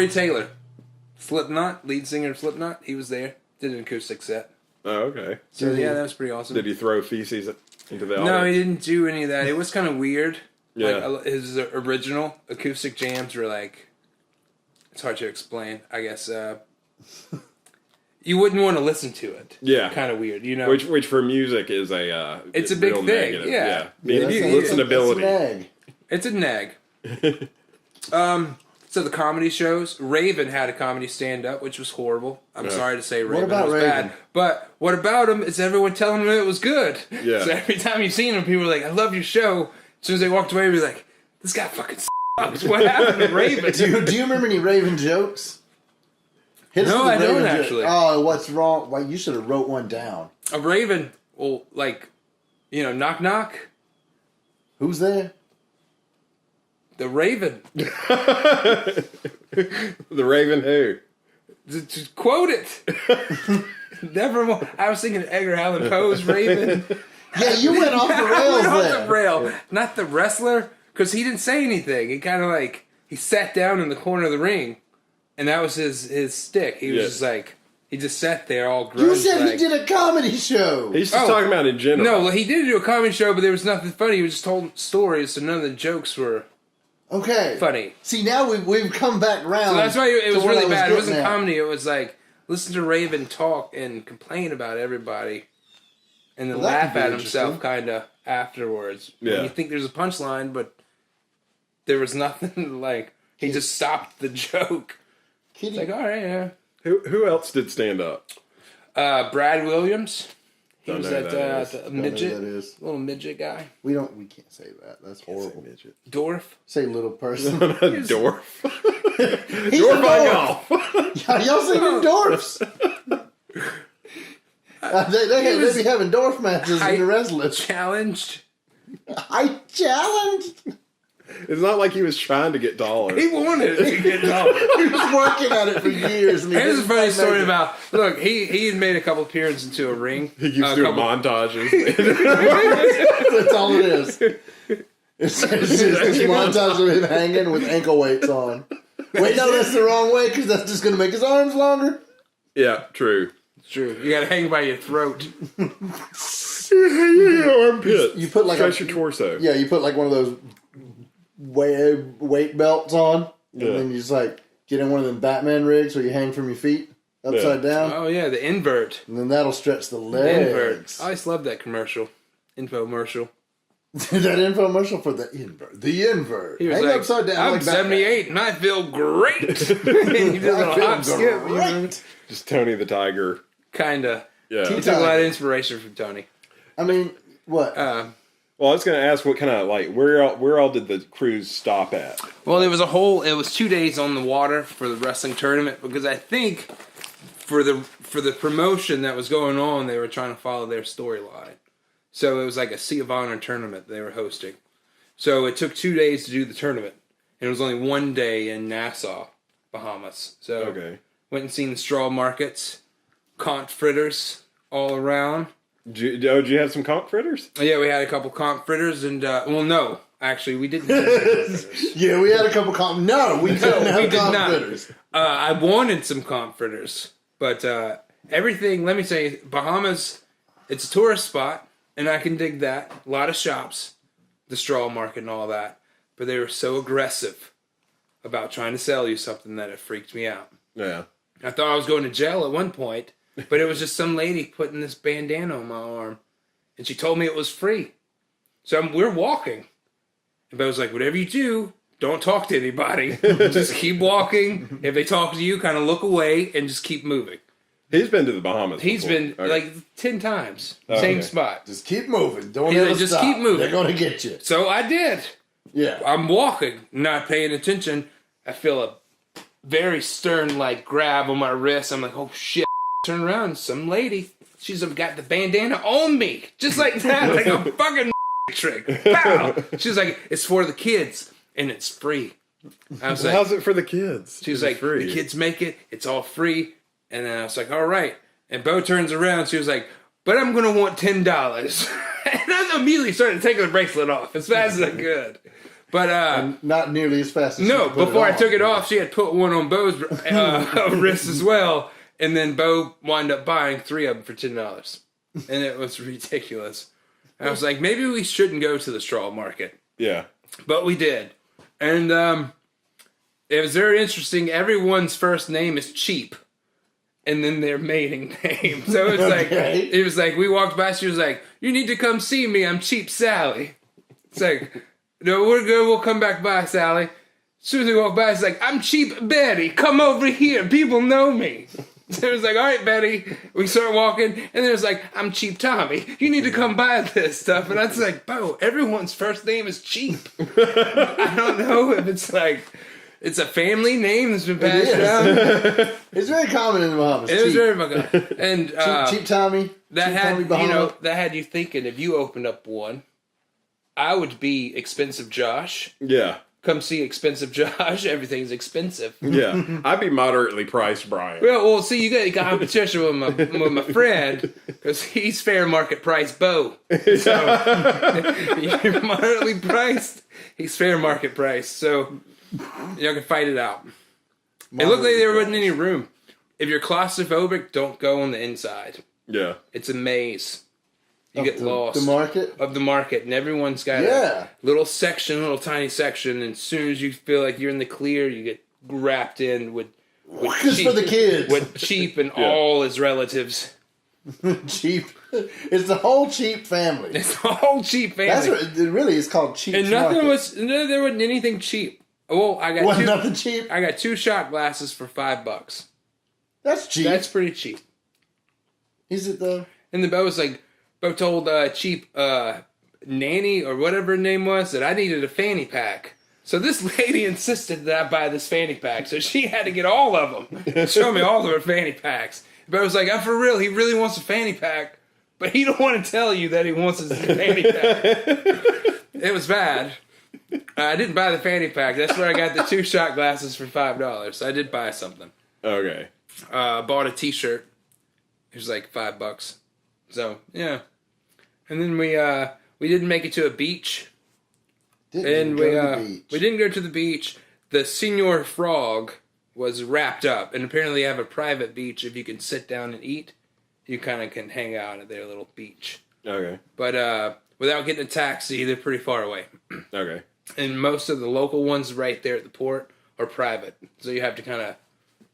Corey Taylor, Slipknot, lead singer of Slipknot. He was there. Did an acoustic set. Oh, okay. So yeah, that was pretty awesome. Did he throw feces into the audience? No, he didn't do any of that. It was kind of weird. Yeah. Like his original acoustic jams were like, it's hard to explain. I guess you wouldn't want to listen to it. Yeah. Kind of weird, you know. Which for music is a it's a big real thing. negative. Yeah. Listenability. It's a nag. So the comedy shows, Raven had a comedy stand-up, which was horrible. I'm sorry to say Raven was bad. But what about him is everyone telling him it was good. Yeah. So every time you've seen him, people are like, I love your show. As soon as they walked away, they'd be like, this guy fucking sucks. What happened to Raven? Do you remember any Raven jokes? No, I don't actually. Oh, what's wrong? Well, you should have wrote one down. A Raven, well, like, knock knock. Who's there? The Raven. The Raven who? Just quote it. Never. I was thinking Edgar Allan Poe's Raven. Yeah, you went off the rails off the rail. Not the wrestler, because he didn't say anything. He kind of like, he sat down in the corner of the ring, and that was his stick. He was just like, he just sat there all grungy. You said he did a comedy show. He's just talking about in general. No, he did do a comedy show, but there was nothing funny. He was just told stories, so none of the jokes were funny. See, now we've come back around. So that's why it was really bad. It wasn't comedy. It was like, listen to Raven talk and complain about everybody. And then laugh at himself kind of afterwards. Yeah. And you think there's a punchline, but there was nothing. Like, he just stopped the joke. It's like, all right, yeah. Who else did stand up? Brad Williams. He was that the midget. That is. Little midget guy. We can't say that. That's horrible. Midget. Dwarf. Say little person. Dwarf. He's Dwarf a on dwarf. golf. Y'all seen them dwarfs? They be having dwarf matches in the wrestling. Challenged. I challenged. It's not like he was trying to get taller. He wanted to get taller. He was working at it for years. And here's a funny story about. Look, he had made a couple appearances into a ring. He keeps doing montages. That's all it is. It's just this montage of him hanging with ankle weights on. Wait, no, that's the wrong way because that's just going to make his arms longer. Yeah, true. It's true. You got to hang by your throat. Your armpit. You put like stretch your torso. Yeah, you put like one of those weight belts on, and then you just like get in one of them Batman rigs where you hang from your feet upside down. Oh yeah, the invert. And then that'll stretch the legs. The invert. I always loved that commercial. Infomercial. That infomercial for the invert. The invert. He was hang like, upside down. I'm like 78 and I feel great. And he did a little hop skip. Great. Just Tony the Tiger. Kinda. Yeah. He took a lot of inspiration from Tony. I mean, what? Well, I was going to ask what kind of where all did the cruise stop at? Well, it was 2 days on the water for the wrestling tournament because I think for the promotion that was going on, they were trying to follow their storyline. So it was like a Sea of Honor tournament they were hosting. So it took 2 days to do the tournament. And it was only 1 day in Nassau, Bahamas. So went and seen the straw markets, conch fritters all around. Did you have some conch fritters? Yeah, we had a couple conch fritters and, well, no. Actually, we didn't have conch fritters. Yeah, we had a couple conch. No, we didn't have conch fritters. I wanted some conch fritters. But everything, let me say, Bahamas, it's a tourist spot. And I can dig that. A lot of shops, the straw market and all that. But they were so aggressive about trying to sell you something that it freaked me out. Yeah. I thought I was going to jail at one point, but it was just some lady putting this bandana on my arm. And she told me it was free. So we're walking. And I was like, whatever you do, don't talk to anybody. Just keep walking. If they talk to you, kind of look away and just keep moving. He's been to the Bahamas. He's before. been like 10 times. Same spot. Just keep moving. Don't ever ever just stop. keep moving. They're going to get you. So I did. Yeah. I'm walking, not paying attention. I feel a very stern like grab on my wrist. I'm like, oh shit. Turn around, some lady. She's got the bandana on me. Just like that. Like a fucking trick. Pow! She's like, it's for the kids. And it's free. I was like, how's it for the kids? She was like, free. The kids make it. It's all free. And then I was like, all right. And Bo turns around. She was like, but I'm going to want $10. And I immediately started taking the bracelet off as fast as I could. And not nearly as fast as no, she could put before it I on. took it off, she had put one on Bo's wrist as well. And then Bo wound up buying 3 of them for $10. And it was ridiculous. I was like, maybe we shouldn't go to the straw market. Yeah. But we did. And it was very interesting. Everyone's first name is Cheap. And then their mating name. So it was like we walked by, she was like, you need to come see me, I'm Cheap Sally. It's like, no, we're good, we'll come back by, Sally. As soon as we walk by, it's like, I'm Cheap Betty, come over here, people know me. So it was like, all right, Betty. We start walking, and then it was like, I'm Cheap Tommy. You need to come buy this stuff. And I was like, Bo, everyone's first name is Cheap. I don't know if it's like, it's a family name that's been passed down. It's very common in the Bahamas. It was very much. And Cheap Tommy. that Cheap had Tommy Bahama. that had you thinking, if you opened up one, I would be Expensive Josh. Yeah. Come see Expensive Josh. Everything's expensive. Yeah. I'd be moderately priced, Brian. Well, see, you got competition with my friend because he's fair market price Bo. So you're moderately priced. He's fair market price. So y'all can fight it out. It looked like there wasn't any room. If you're claustrophobic, don't go on the inside. Yeah. It's a maze. You get lost. The market? Of the market, and everyone's got a little tiny section, and as soon as you feel like you're in the clear, you get wrapped in with Just Cheap, for the kids. with Cheap and all his relatives. Cheap. It's the whole Cheap family. It's the whole Cheap family. That's what it really is called. Cheap. And there wasn't anything cheap. Well, nothing cheap. I got 2 shot glasses for $5. That's cheap. That's pretty cheap. Is it though? And the Bo was like, Bo told Cheap Nanny or whatever her name was that I needed a fanny pack. So this lady insisted that I buy this fanny pack. So she had to get all of them. Show me all of her fanny packs. But I was like, for real, he really wants a fanny pack. But he don't want to tell you that he wants his fanny pack. It was bad. I didn't buy the fanny pack. That's where I got the 2 shot glasses for $5. So I did buy something. Okay. Bought a t-shirt. It was like $5. So, yeah. And then we didn't make it to a beach. We didn't go to the beach. The Senor Frog was wrapped up, and apparently they have a private beach. If you can sit down and eat, you kind of can hang out at their little beach. Okay. But without getting a taxi, they're pretty far away. Okay. And most of the local ones right there at the port are private, so you have to kind of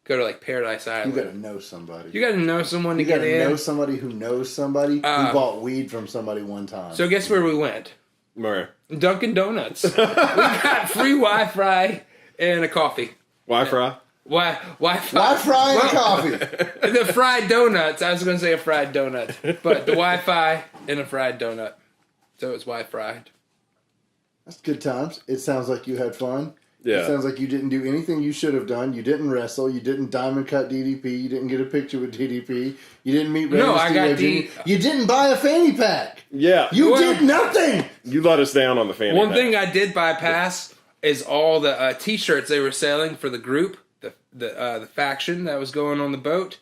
go to like Paradise Island. You gotta know somebody. You gotta know someone to get in. You gotta know somebody who knows somebody who bought weed from somebody one time. So guess where we went? Where? Dunkin' Donuts. We got free Wi-Fi and a coffee. Wi-Fi? Wi-Fi. Wi-Fi and coffee. The fried donuts. I was going to say a fried donut. But the Wi-Fi and a fried donut. So it's Wi-Fried. That's good times. It sounds like you had fun. Yeah. It sounds like you didn't do anything you should have done. You didn't wrestle. You didn't diamond cut DDP. You didn't get a picture with DDP. You didn't meet Rey Mysterio Jr. You didn't buy a fanny pack. Yeah. You did nothing. You let us down on the fanny One pack. thing I did bypass is all the T-shirts they were selling for the group, the faction that was going on the boat.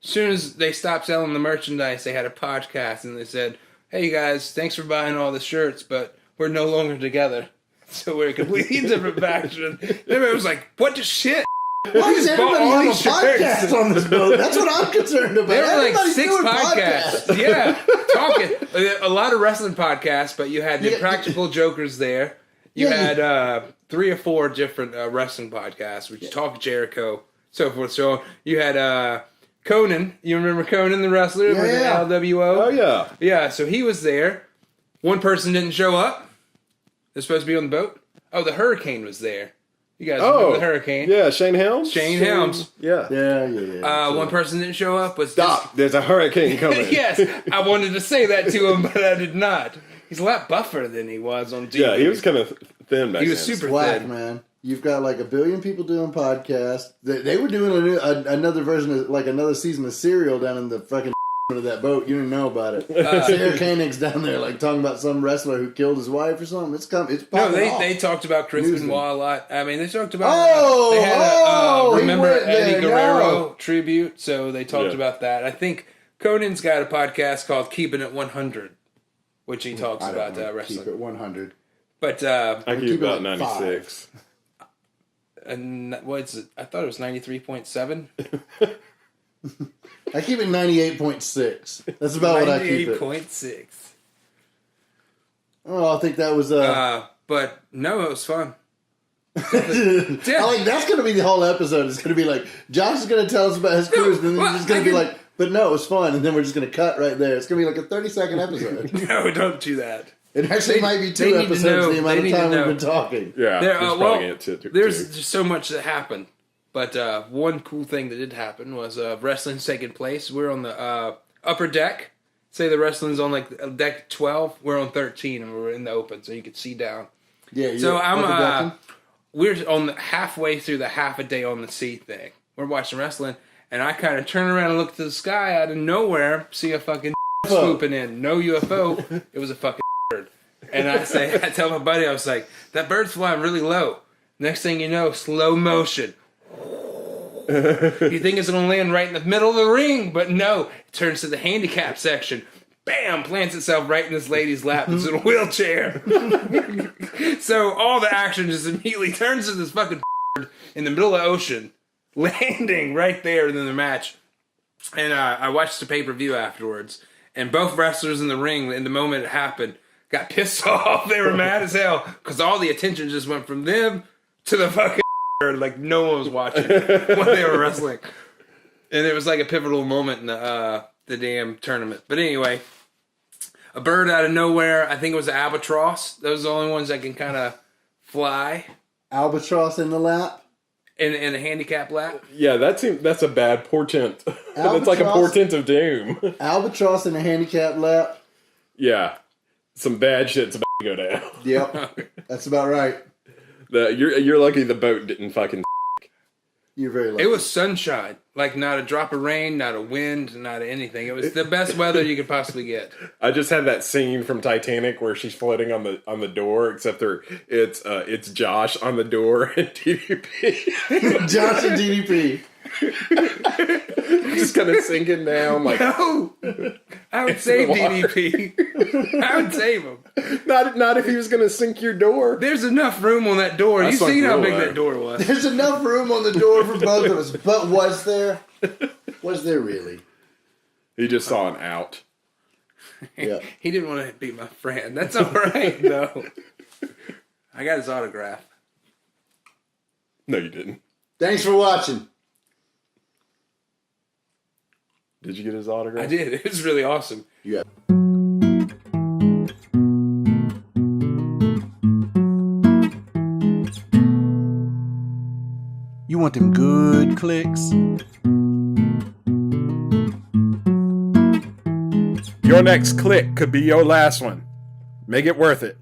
As soon as they stopped selling the merchandise, they had a podcast and they said, "Hey guys, thanks for buying all the shirts, but we're no longer together." So we're a completely different faction. Everybody was like, "What the shit? Why does everybody have a podcast on this boat?" That's what I'm concerned about. There were like Everybody's 6 doing podcasts. Yeah, talking. A lot of wrestling podcasts, but you had the Practical Jokers there. You had 3 or 4 different wrestling podcasts, which Talk Jericho, so forth, so on. You had Conan. You remember Conan the wrestler with the LWO? Oh, yeah. Yeah, so he was there. One person didn't show up. They're supposed to be on the boat. Oh, the Hurricane was there. You guys remember the Hurricane? Yeah, Shane Helms? Shane Helms. Yeah. Yeah. One person didn't show up. Stop. There's a hurricane coming. Yes, I wanted to say that to him, but I did not. He's a lot buffer than he was on TV. Yeah, he was kind of thin back then. He was super Whack, thin. man. You've got like 1 billion people doing podcasts. They were doing another version of like another season of Serial down in the fucking of that boat. You didn't know about it. Sarah Koenig's down there like talking about some wrestler who killed his wife or something. It's popping off. They talked about Chris Benoit a lot. I mean, they talked about they had remember Eddie Guerrero No. tribute, so they talked about that. I think Conan's got a podcast called Keeping It 100, which he talks about Keep wrestling. it 100. But I give keep it about like 96. and what's it? I thought it was 93.7. I keep it 98.6. That's about what I keep it. 98.6. Oh, I think that was But no, it was fun. that's going to be the whole episode. It's going to be like Josh is going to tell us about his cruise, and then he's just going to be like, "But no, it was fun," and then we're just going to cut right there. It's going to be like a 30-second episode. No, don't do that. It actually might be 2 episodes. The amount of time we've been talking. Yeah, there's just so much that happened. But one cool thing that did happen was wrestling's taking place. We're on the upper deck. Say the wrestling's on like deck 12. We're on 13, and we're in the open, so you can see down. Yeah. So we're on halfway through the half a day on the sea thing. We're watching wrestling, and I kind of turn around and look to the sky out of nowhere, see a fucking swooping in. No UFO. It was a fucking bird. And I tell my buddy, I was like, that bird's flying really low. Next thing you know, slow motion. You think it's going to land right in the middle of the ring, but no. It turns to the handicap section. Bam! Plants itself right in this lady's lap. It's in a wheelchair. So all the action just immediately turns to this fucking bird in the middle of the ocean, landing right there in the match. And I watched the pay-per-view afterwards, and both wrestlers in the ring, in the moment it happened, got pissed off. They were mad as hell because all the attention just went from them to the fucking bird. Like no one was watching when they were wrestling. And it was like a pivotal moment in the damn tournament. But anyway, a bird out of nowhere. I think it was an albatross. Those are the only ones that can kind of fly. Albatross in the lap? In a handicap lap? Yeah, that's a bad portent. That's like a portent of doom. Albatross in a handicap lap? Yeah. Some bad shit's about to go down. Yep. That's about right. You're lucky the boat didn't fucking. You're very lucky. It was sunshine. Like, not a drop of rain, not a wind, not anything. It was the best weather you could possibly get. I just had that scene from Titanic where she's floating on the door, except it's Josh on the door and DDP. Josh and DDP. Just kind of sinking down. Like, no! I would save DDP. I would save him. Not if he was going to sink your door. There's enough room on that door. You've seen how big that door was. There's enough room on the door for both of us. But was there? Was there really? He just saw an out. Yeah. He didn't want to be my friend. That's all right, though. I got his autograph. No, you didn't. Thanks for watching. Did you get his autograph? I did. It was really awesome. Yeah. You want them good clicks? Your next click could be your last one. Make it worth it.